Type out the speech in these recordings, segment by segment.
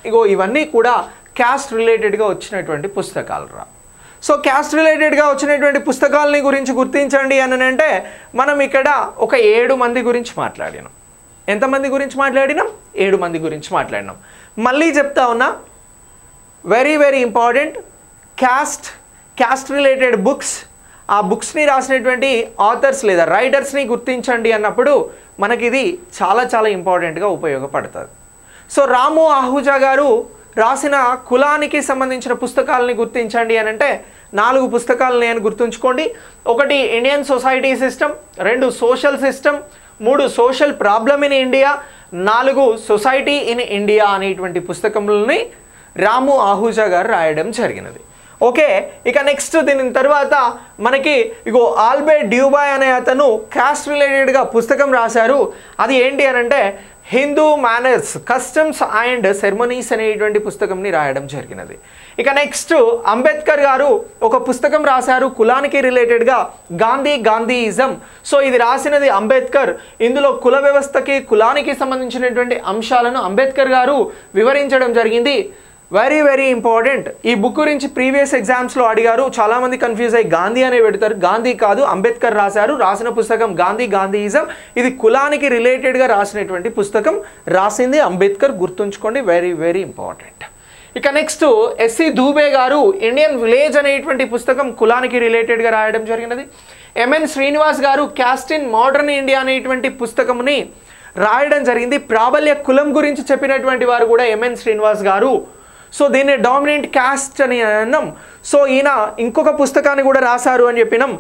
ఇగో ఇవన్నీ కూడా క్యాస్ట్ రిలేటెడ్గా వచ్చినటువంటి పుస్తకాలు రా. సో క్యాస్ట్ రిలేటెడ్గా వచ్చినటువంటి పుస్తకాలని గురించి గుర్తించండి అని అంటే మనం ఇక్కడ ఒక 7 మంది గురించి మాట్లాడినాం. ఎంతమంది గురించి మాట్లాడినాం? 7 మంది గురించి మాట్లాడినాం. మళ్ళీ చెప్తా ఉన్నా, very very important, caste related books, ఆ బుక్స్ని రాసినటువంటి ఆథర్స్ లేదా రైటర్స్ని గుర్తించండి అన్నప్పుడు మనకి ఇది చాలా చాలా ఇంపార్టెంట్గా ఉపయోగపడుతుంది. సో రాము ఆహూజా గారు రాసిన కులానికి సంబంధించిన పుస్తకాలని గుర్తించండి అని అంటే 4 పుస్తకాలను నేను గుర్తుంచుకోండి. 1 Indian society system, 2 social system, 3 social problem in India, 4 society in India అనేటువంటి పుస్తకములని రాము ఆహూజా గారు రాయడం జరిగినది. ఓకే, ఇక నెక్స్ట్ దీని తర్వాత మనకి ఇగో ఆల్బర్ట్ డ్యూబాయ్ అనే అతను క్యాస్ట్ రిలేటెడ్గా పుస్తకం రాశారు. అది ఏంటి అని అంటే Hindu manners, customs and ceremonies అనేటువంటి పుస్తకంని రాయడం జరిగినది. ఇక నెక్స్ట్ అంబేద్కర్ గారు ఒక పుస్తకం రాశారు కులానికి రిలేటెడ్గా, గాంధీయిజం. సో ఇది రాసినది అంబేద్కర్. ఇందులో కుల వ్యవస్థకి కులానికి సంబంధించినటువంటి అంశాలను అంబేద్కర్ గారు వివరించడం జరిగింది. Very very important. ఈ బుక్ గురించి ప్రీవియస్ ఎగ్జామ్స్లో అడిగారు, చాలామంది కన్ఫ్యూజ్ అయ్యి గాంధీ అనే పెడతారు. గాంధీ కాదు, అంబేద్కర్ రాశారు. రాసిన పుస్తకం గాంధీయిజం. ఇది కులానికి రిలేటెడ్గా రాసినటువంటి పుస్తకం, రాసింది అంబేద్కర్, గుర్తుంచుకోండి, వెరీ వెరీ ఇంపార్టెంట్. ఇక నెక్స్ట్ ఎస్సి దూబే గారు ఇండియన్ విలేజ్ అనేటువంటి పుస్తకం కులానికి రిలేటెడ్గా రాయడం జరిగినది. ఎంఎన్ శ్రీనివాస్ గారు క్యాస్ట్ ఇన్ మోడర్న్ ఇండియా అనేటువంటి పుస్తకముని రాయడం జరిగింది. ప్రాబల్య కులం గురించి చెప్పినటువంటి వారు కూడా ఎంఎన్ శ్రీనివాస్ గారు. సో దీన్ని డామినెంట్ క్యాస్ట్ అని అన్నాం. సో ఈయన ఇంకొక పుస్తకాన్ని కూడా రాశారు అని చెప్పినాం,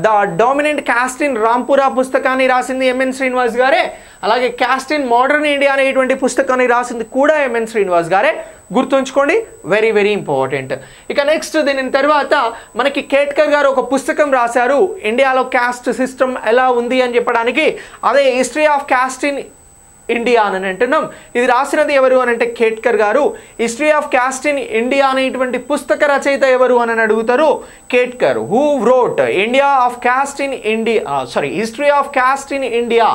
the dominant caste in Rampura పుస్తకాన్ని రాసింది ఎంఎన్ శ్రీనివాస్ గారే. అలాగే క్యాస్ట్ ఇన్ మోడర్న్ ఇండియా అనేటువంటి పుస్తకాన్ని రాసింది కూడా ఎంఎన్ శ్రీనివాస్ గారే, గుర్తుంచుకోండి, వెరీ వెరీ ఇంపార్టెంట్. ఇక నెక్స్ట్ దీని తర్వాత మనకి కేట్కర్ గారు ఒక పుస్తకం రాశారు ఇండియాలో క్యాస్ట్ సిస్టమ్ ఎలా ఉంది అని చెప్పడానికి. అదే history of caste in India అని అంటున్నాం. ఇది రాసినది ఎవరు అని అంటే Ketkar garu. History of caste in India అనేటువంటి పుస్తక రచయిత ఎవరు అని అడుగుతారు, Ketkar. Who wrote India of caste in India, history of caste in India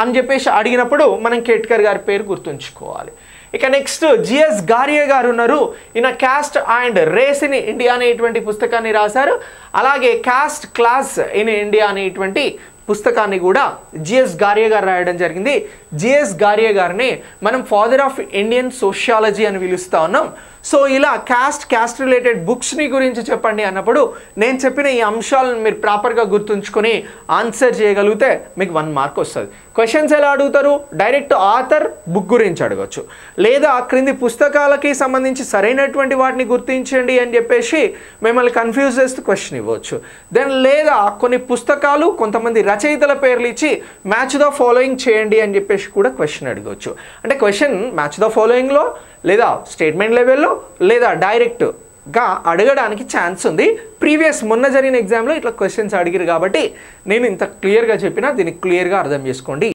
అని చెప్పేసి అడిగినప్పుడు మనం కేట్కర్ గారి పేరు గుర్తుంచుకోవాలి. ఇక నెక్స్ట్ జిఎస్ గారియే గారు ఉన్నారు. ఈయన caste and race in India అనేటువంటి పుస్తకాన్ని రాశారు. అలాగే క్యాస్ట్ క్లాస్ ఇన్ ఇండియా అనేటువంటి పుస్తకాన్ని కూడా జిఎస్ గారియే గారు రాయడం జరిగింది. జిఎస్ గారియే గారిని మనం ఫాదర్ ఆఫ్ ఇండియన్ సోషియాలజీ అని పిలుస్తూ ఉన్నాం. సో ఇలా క్యాస్ట్ రిలేటెడ్ బుక్స్ని గురించి చెప్పండి అన్నప్పుడు నేను చెప్పిన ఈ అంశాలను మీరు ప్రాపర్గా గుర్తుంచుకొని ఆన్సర్ చేయగలిగితే మీకు 1 మార్క్ వస్తుంది. క్వశ్చన్స్ ఎలా అడుగుతారు? డైరెక్ట్ ఆథర్, బుక్ గురించి అడగచ్చు, లేదా క్రింది పుస్తకాలకి సంబంధించి సరైనటువంటి వాటిని గుర్తించండి అని చెప్పేసి మిమ్మల్ని కన్ఫ్యూజ్ చేస్తూ క్వశ్చన్ ఇవ్వచ్చు. దెన్ లేదా కొన్ని పుస్తకాలు కొంతమంది రచయితల పేర్లు ఇచ్చి మ్యాచ్ ద ఫాలోయింగ్ చేయండి అని చెప్పేసి కూడా క్వశ్చన్ అడగవచ్చు. అంటే క్వశ్చన్ మ్యాచ్ ద ఫాలోయింగ్లో లేదా స్టేట్మెంట్ లెవెల్లో లేదా డైరెక్ట్గా అడగడానికి ఛాన్స్ ఉంది. ప్రీవియస్ మొన్న జరిగిన ఎగ్జామ్లో ఇట్లా క్వశ్చన్స్ అడిగారు కాబట్టి నేను ఇంత క్లియర్గా చెప్పినా దీన్ని క్లియర్గా అర్థం చేసుకోండి.